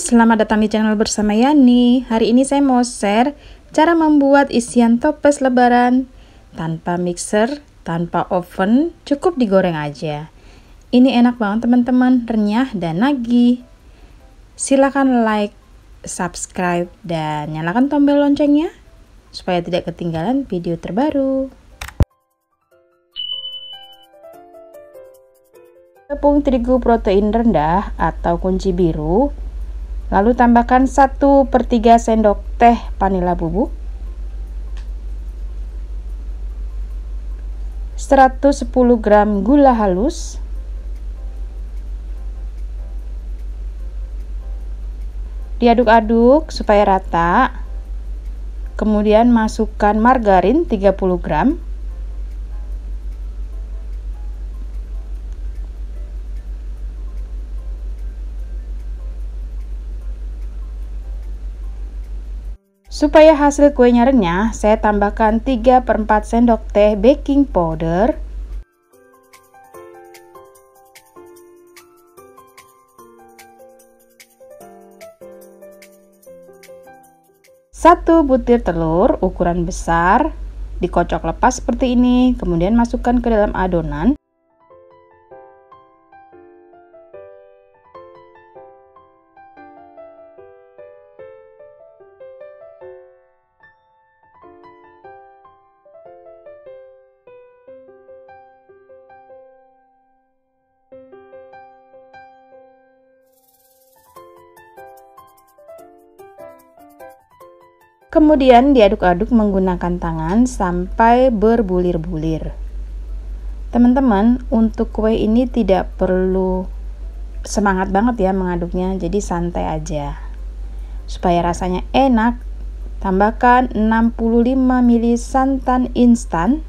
selamat datang di channel bersama Yani. Hari ini saya mau share cara membuat isian toples lebaran tanpa mixer, tanpa oven, cukup digoreng aja. Ini enak banget teman-teman, renyah dan nagih. Silahkan like, subscribe, dan nyalakan tombol loncengnya supaya tidak ketinggalan video terbaru. Tepung terigu protein rendah atau kunci biru, lalu tambahkan 1/3 sendok teh vanila bubuk, 110 gram gula halus, diaduk-aduk supaya rata. Kemudian masukkan margarin 30 gram, supaya hasil kuenya renyah, saya tambahkan 3/4 sendok teh baking powder, satu butir telur ukuran besar, dikocok lepas seperti ini, kemudian masukkan ke dalam adonan. Kemudian diaduk-aduk menggunakan tangan sampai berbulir-bulir. Teman-teman, untuk kue ini tidak perlu semangat banget ya mengaduknya, jadi santai aja. Supaya rasanya enak, tambahkan 65 ml santan instan.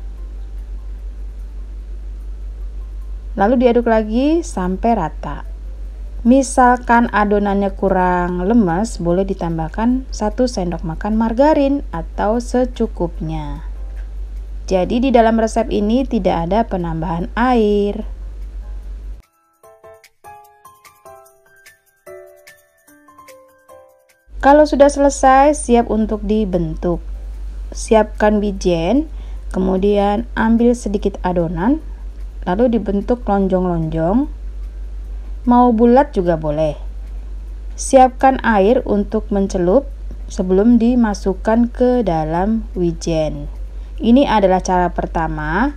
Lalu diaduk lagi sampai rata. Misalkan adonannya kurang lemes, boleh ditambahkan 1 sendok makan margarin atau secukupnya. Jadi di dalam resep ini tidak ada penambahan air. Kalau sudah selesai, siap untuk dibentuk. Siapkan wijen, kemudian ambil sedikit adonan, lalu dibentuk lonjong-lonjong. Mau bulat juga boleh. Siapkan air untuk mencelup sebelum dimasukkan ke dalam wijen. Ini adalah cara pertama.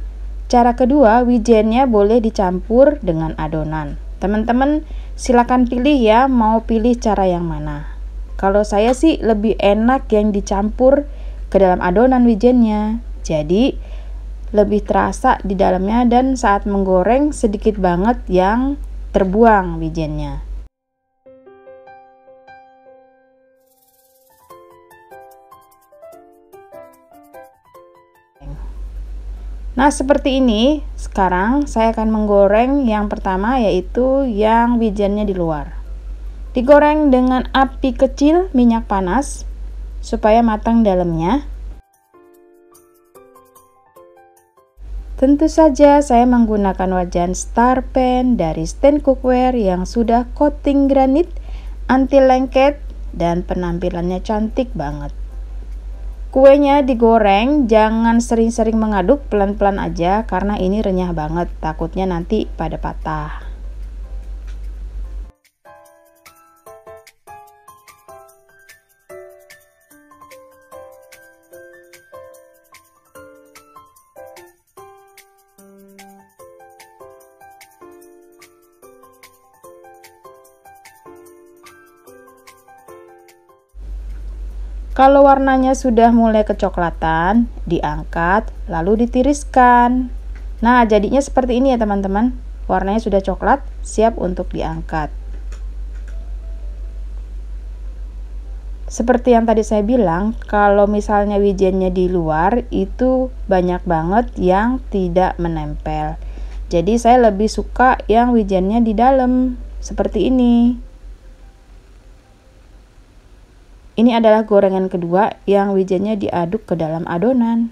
Cara kedua, wijennya boleh dicampur dengan adonan. Teman-teman silakan pilih ya, mau pilih cara yang mana. Kalau saya sih lebih enak yang dicampur ke dalam adonan wijennya. Jadi lebih terasa di dalamnya dan saat menggoreng sedikit banget yang terbuang wijennya. Nah, seperti ini. Sekarang saya akan menggoreng yang pertama, yaitu yang wijennya di luar. Digoreng dengan api kecil, minyak panas supaya matang dalamnya. Tentu saja saya menggunakan wajan star pan dari Stand Cookware yang sudah coating granit, anti lengket, dan penampilannya cantik banget. Kuenya digoreng, jangan sering-sering mengaduk, pelan-pelan aja karena ini renyah banget, takutnya nanti pada patah. Kalau warnanya sudah mulai kecoklatan, diangkat lalu ditiriskan. Nah, jadinya seperti ini ya teman-teman. Warnanya sudah coklat, siap untuk diangkat. Seperti yang tadi saya bilang, kalau misalnya wijennya di luar, itu banyak banget yang tidak menempel. Jadi saya lebih suka yang wijennya di dalam, seperti ini. Ini adalah gorengan kedua yang wijennya diaduk ke dalam adonan.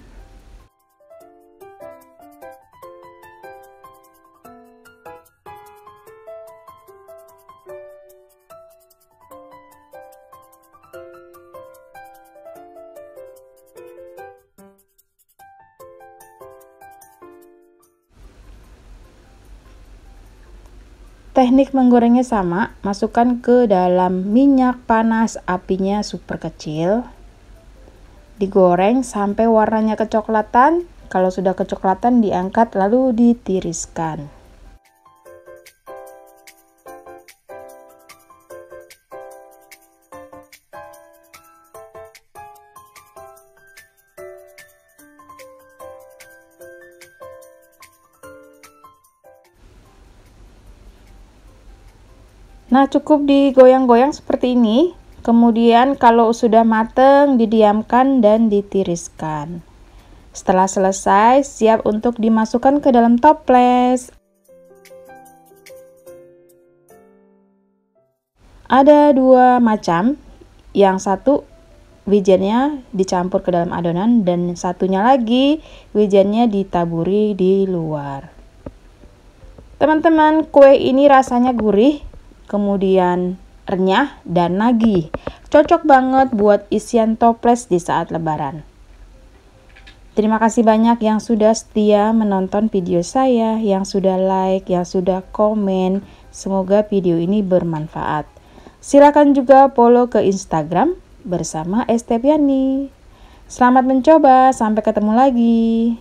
Teknik menggorengnya sama, masukkan ke dalam minyak panas, apinya super kecil. Digoreng sampai warnanya kecoklatan. Kalau sudah kecoklatan diangkat lalu ditiriskan. Nah, cukup digoyang-goyang seperti ini. Kemudian kalau sudah mateng, didiamkan dan ditiriskan. Setelah selesai, siap untuk dimasukkan ke dalam toples. Ada dua macam. Yang satu wijennya dicampur ke dalam adonan dan satunya lagi wijennya ditaburi di luar. Teman-teman, kue ini rasanya gurih, kemudian renyah dan nagih. Cocok banget buat isian toples di saat lebaran. Terima kasih banyak yang sudah setia menonton video saya, yang sudah like, yang sudah komen. Semoga video ini bermanfaat. Silakan juga follow ke Instagram bersama Estepiani. Selamat mencoba, sampai ketemu lagi.